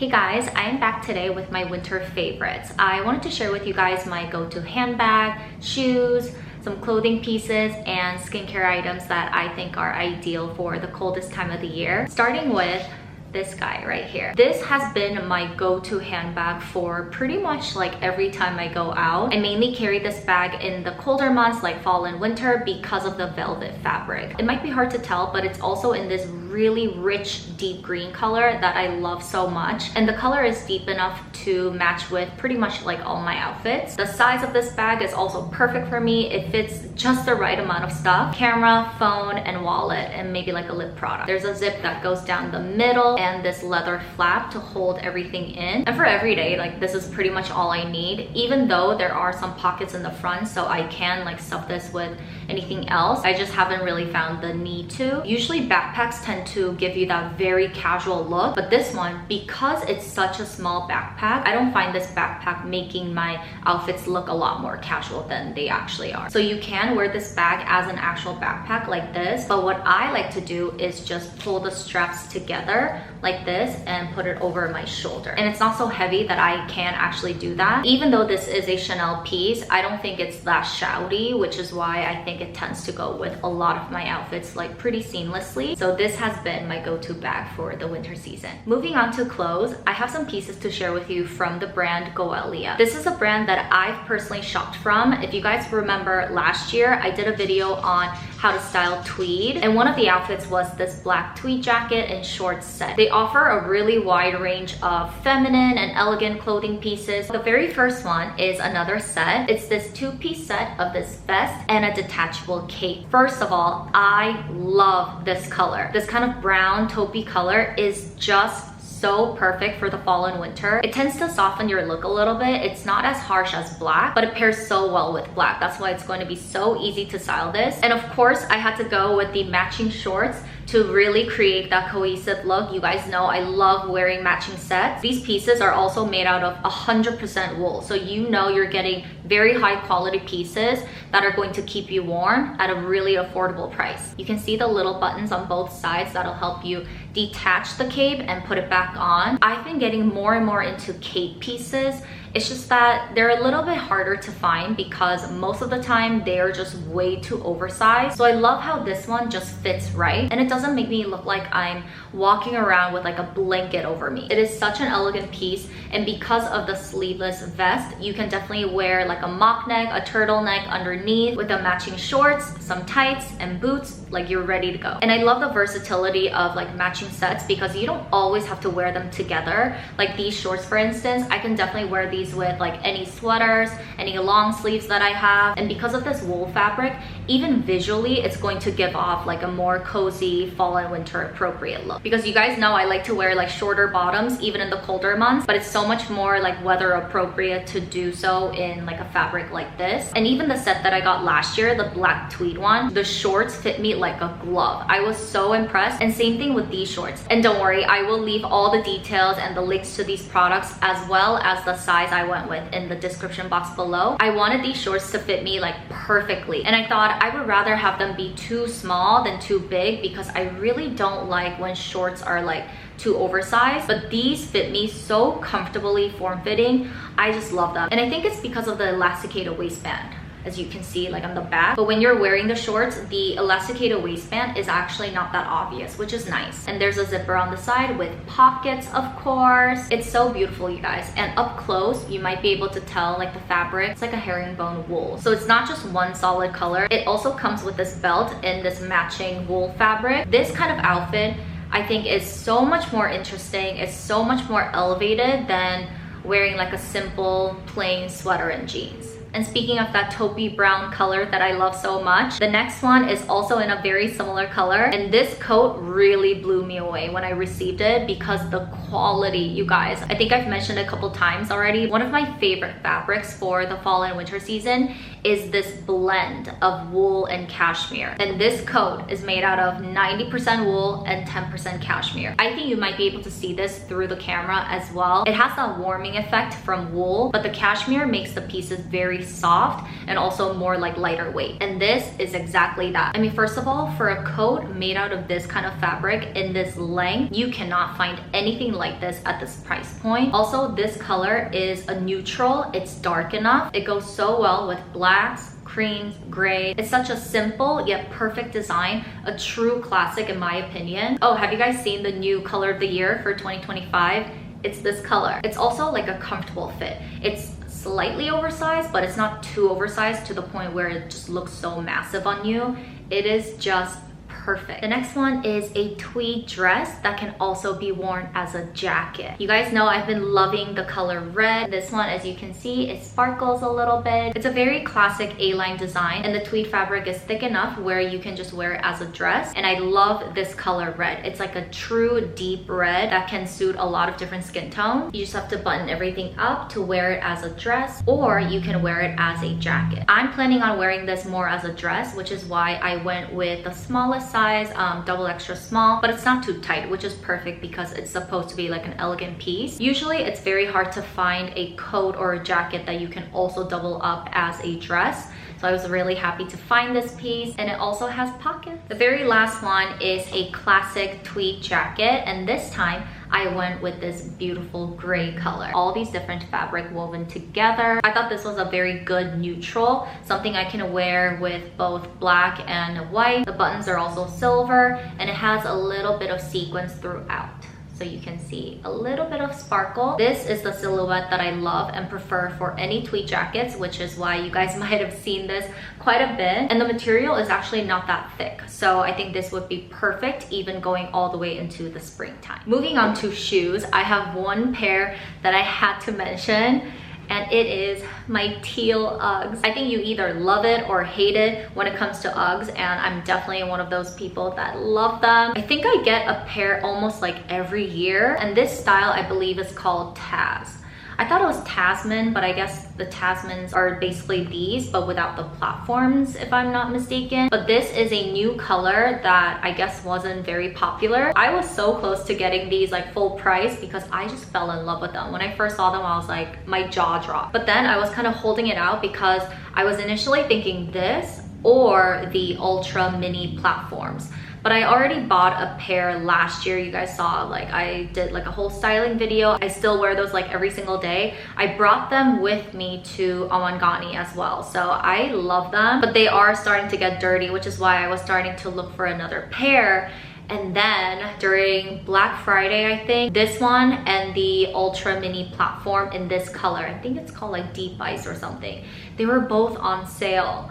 Hey guys, I am back today with my winter favorites. I wanted to share with you guys my go-to handbag, shoes, some clothing pieces, and skincare items that I think are ideal for the coldest time of the year. Starting with this guy right here. This has been my go-to handbag for pretty much like every time I go out. I mainly carry this bag in the colder months like fall and winter because of the velvet fabric. It might be hard to tell, but it's also in this really rich deep green color that I love so much, and the color is deep enough to match with pretty much like all my outfits. The size of this bag is also perfect for me. It fits just the right amount of stuff: camera, phone, and wallet, and maybe like a lip product. There's a zip that goes down the middle and this leather flap to hold everything in, and for every day, like, this is pretty much all I need, even though there are some pockets in the front so I can like stuff this with anything else. I just haven't really found the need to. Usually backpacks tend to give you that very casual look, but this one, because it's such a small backpack, I don't find this backpack making my outfits look a lot more casual than they actually are. So you can wear this bag as an actual backpack like this, but what I like to do is just pull the straps together like this and put it over my shoulder. And it's not so heavy that I can actually do that. Even though this is a Chanel piece, I don't think it's that shouty, which is why I think it tends to go with a lot of my outfits like pretty seamlessly. So this has been my go-to bag for the winter season. Moving on to clothes, I have some pieces to share with you from the brand GOELIA. This is a brand that I've personally shopped from. If you guys remember last year, I did a video on how to style tweed, and one of the outfits was this black tweed jacket and shorts set. They offer a really wide range of feminine and elegant clothing pieces. The very first one is another set. It's this two-piece set of this vest and a detachable cape. First of all, I love this color. This kind of brown taupey color is just so perfect for the fall and winter. It tends to soften your look a little bit. It's not as harsh as black, but it pairs so well with black. That's why it's going to be so easy to style this. And of course, I had to go with the matching shorts to really create that cohesive look. You guys know I love wearing matching sets. These pieces are also made out of 100% wool, so you know you're getting very high quality pieces that are going to keep you warm at a really affordable price. You can see the little buttons on both sides that'll help you detach the cape and put it back on. I've been getting more and more into cape pieces. It's just that they're a little bit harder to find because most of the time they are just way too oversized. So I love how this one just fits right, and it doesn't make me look like I'm walking around with like a blanket over me. It is such an elegant piece, and because of the sleeveless vest, you can definitely wear like a mock neck, a turtleneck underneath with the matching shorts, some tights, and boots. Like, you're ready to go. And I love the versatility of like matching sets because you don't always have to wear them together. Like these shorts, for instance, I can definitely wear these with like any sweaters, any long sleeves that I have. And because of this wool fabric, even visually, it's going to give off like a more cozy fall and winter appropriate look. Because you guys know I like to wear like shorter bottoms even in the colder months, but it's so much more like weather appropriate to do so in like a fabric like this. And even the set that I got last year, the black tweed one, the shorts fit me like a glove. I was so impressed. And same thing with these shorts. And don't worry, I will leave all the details and the links to these products as well as the size I went with in the description box below. I wanted these shorts to fit me like perfectly, and I thought I would rather have them be too small than too big because I really don't like when shorts are like too oversized, but these fit me so comfortably, form-fitting. I just love them. And I think it's because of the elasticated waistband, as you can see like on the back. But when you're wearing the shorts, the elasticated waistband is actually not that obvious, which is nice. And there's a zipper on the side with pockets, of course. It's so beautiful, you guys. And up close, you might be able to tell like the fabric, it's like a herringbone wool. So it's not just one solid color. It also comes with this belt in this matching wool fabric. This kind of outfit, I think, is so much more interesting. It's so much more elevated than wearing like a simple plain sweater and jeans. And speaking of that taupey brown color that I love so much, the next one is also in a very similar color. And this coat really blew me away when I received it because the quality, you guys. I think I've mentioned a couple times already, one of my favorite fabrics for the fall and winter season is this blend of wool and cashmere. And this coat is made out of 90% wool and 10% cashmere. I think you might be able to see this through the camera as well. It has that warming effect from wool, but the cashmere makes the pieces very soft and also more like lighter weight. And this is exactly that. I mean, first of all, for a coat made out of this kind of fabric in this length, you cannot find anything like this at this price point. Also, this color is a neutral. It's dark enough. It goes so well with blacks, creams, gray. It's such a simple yet perfect design, a true classic in my opinion. Oh, have you guys seen the new color of the year for 2025? It's this color. It's also like a comfortable fit. It's slightly oversized, but it's not too oversized to the point where it just looks so massive on you. It is just perfect. The next one is a tweed dress that can also be worn as a jacket. You guys know I've been loving the color red. This one, as you can see, it sparkles a little bit. It's a very classic A-line design, and the tweed fabric is thick enough where you can just wear it as a dress. And I love this color red. It's like a true deep red that can suit a lot of different skin tones. You just have to button everything up to wear it as a dress, or you can wear it as a jacket. I'm planning on wearing this more as a dress, which is why I went with the smallest size, double extra small, but it's not too tight, which is perfect because it's supposed to be like an elegant piece. Usually it's very hard to find a coat or a jacket that you can also double up as a dress. So I was really happy to find this piece, and it also has pockets. The very last one is a classic tweed jacket, and this time I went with this beautiful gray color. All these different fabric woven together. I thought this was a very good neutral, something I can wear with both black and white. The buttons are also silver, and it has a little bit of sequins throughout. So you can see a little bit of sparkle. This is the silhouette that I love and prefer for any tweed jackets, which is why you guys might have seen this quite a bit. And the material is actually not that thick. So I think this would be perfect even going all the way into the springtime. Moving on to shoes, I have one pair that I had to mention, and it is my teal Uggs. I think you either love it or hate it when it comes to Uggs, and I'm definitely one of those people that love them. I think I get a pair almost like every year, and this style I believe is called Taz. I thought it was Tasman, but I guess the Tasmans are basically these, but without the platforms, if I'm not mistaken. But this is a new color that I guess wasn't very popular. I was so close to getting these like full price because I just fell in love with them. When I first saw them, I was like, my jaw dropped. But then I was kind of holding it out because I was initially thinking this or the ultra mini platforms. But I already bought a pair last year. You guys saw, like, I did like a whole styling video. I still wear those like every single day. I brought them with me to Awangani as well. So I love them, but they are starting to get dirty, which is why I was starting to look for another pair. And then during Black Friday, I think, this one and the ultra mini platform in this color, I think it's called like Deep Ice or something, they were both on sale.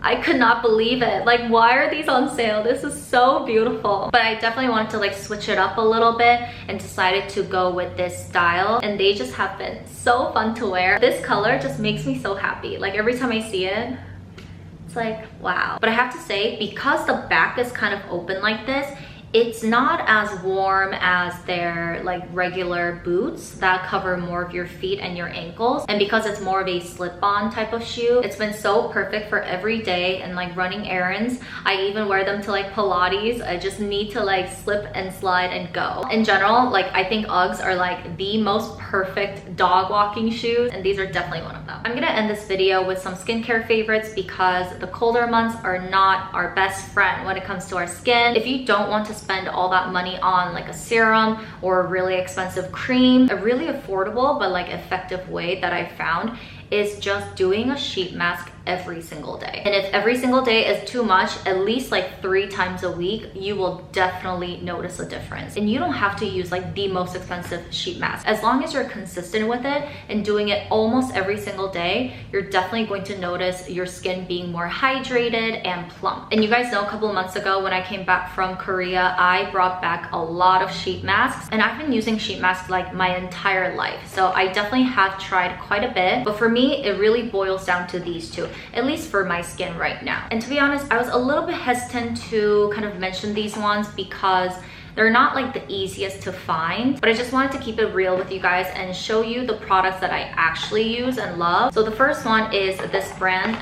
I could not believe it. Like, why are these on sale? This is so beautiful. But I definitely wanted to like switch it up a little bit and decided to go with this style. And they just have been so fun to wear. This color just makes me so happy. Like every time I see it, it's like, wow. But I have to say, because the back is kind of open like this, it's not as warm as their like regular boots that cover more of your feet and your ankles. And because it's more of a slip-on type of shoe, it's been so perfect for every day and like running errands. I even wear them to like Pilates. I just need to like slip and slide and go. In general, like I think Uggs are like the most perfect dog walking shoes, and these are definitely one of them. I'm gonna end this video with some skincare favorites because the colder months are not our best friend when it comes to our skin. If you don't want to spend all that money on like a serum or a really expensive cream, a really affordable but like effective way that I found is just doing a sheet mask every single day. And if every single day is too much, at least like 3 times a week, you will definitely notice a difference. And you don't have to use like the most expensive sheet mask. As long as you're consistent with it and doing it almost every single day, you're definitely going to notice your skin being more hydrated and plump. And you guys know a couple of months ago when I came back from Korea, I brought back a lot of sheet masks, and I've been using sheet masks like my entire life. So I definitely have tried quite a bit, but for me, it really boils down to these two, at least for my skin right now. And to be honest, I was a little bit hesitant to kind of mention these ones because They're not like the easiest to find, but I just wanted to keep it real with you guys and show you the products that I actually use and love. So the first one is this brand,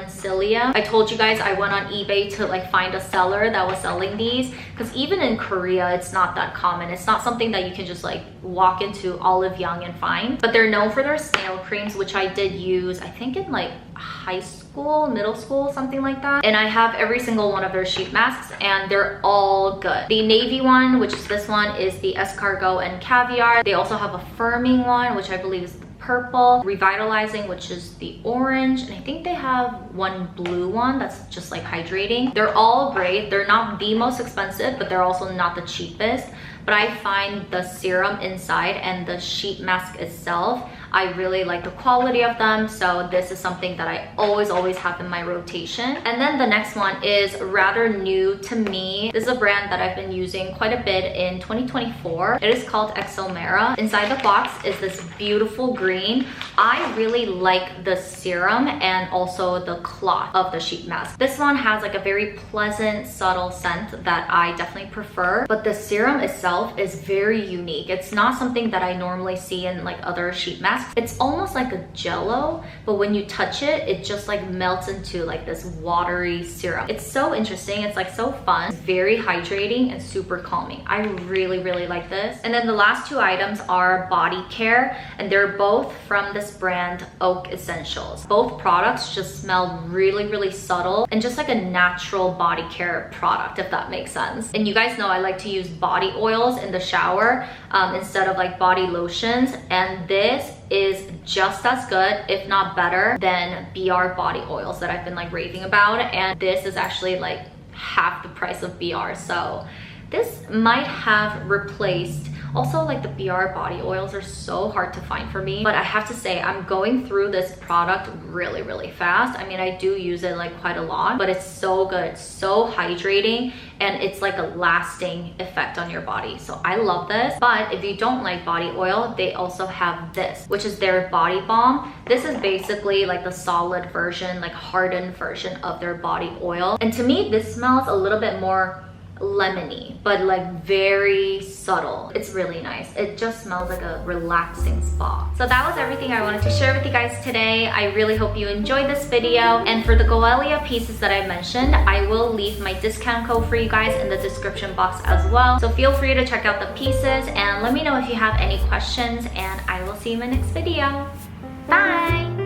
Cilia. I told you guys I went on eBay to like find a seller that was selling these, because even in Korea, it's not that common. It's not something that you can just like walk into Olive Young and find, but they're known for their snail creams, which I did use, I think in like high school, middle school, something like that. And I have every single one of their sheet masks and they're all good. The navy one, which is this one, is the escargot and caviar. They also have a firming one, which I believe is the purple, revitalizing, which is the orange, and I think they have one blue one that's just like hydrating. They're all great. They're not the most expensive, but they're also not the cheapest. But I find the serum inside and the sheet mask itself, I really like the quality of them. So this is something that I always have in my rotation. And then the next one is rather new to me. This is a brand that I've been using quite a bit in 2024. It is called Exomera. Inside the box is this beautiful green. I really like the serum and also the cloth of the sheet mask. This one has like a very pleasant, subtle scent that I definitely prefer. But the serum itself is very unique. It's not something that I normally see in like other sheet masks. It's almost like a jello, but when you touch it, it just like melts into like this watery serum. It's so interesting. It's like so fun. It's very hydrating and super calming. I really like this. And then the last two items are body care, and they're both from this brand Oak Essentials. Both products just smell really subtle and just like a natural body care product, if that makes sense. And you guys know I like to use body oils in the shower instead of like body lotions, and this is just as good, if not better, than BR body oils that I've been like raving about. And this is actually like half the price of BR, so this might have replaced. Also, like the BR body oils are so hard to find for me, but I have to say I'm going through this product really fast. I mean, I do use it like quite a lot, but it's so good. It's so hydrating and it's like a lasting effect on your body. So I love this. But if you don't like body oil, they also have this, which is their body balm. This is basically like the solid version, like hardened version of their body oil. And to me, this smells a little bit more lemony, but like very subtle. It's really nice. It just smells like a relaxing spa. So that was everything I wanted to share with you guys today. I really hope you enjoyed this video. And for the GOELIA pieces that I mentioned, I will leave my discount code for you guys in the description box as well. So feel free to check out the pieces and let me know if you have any questions, and I will see you in my next video. Bye!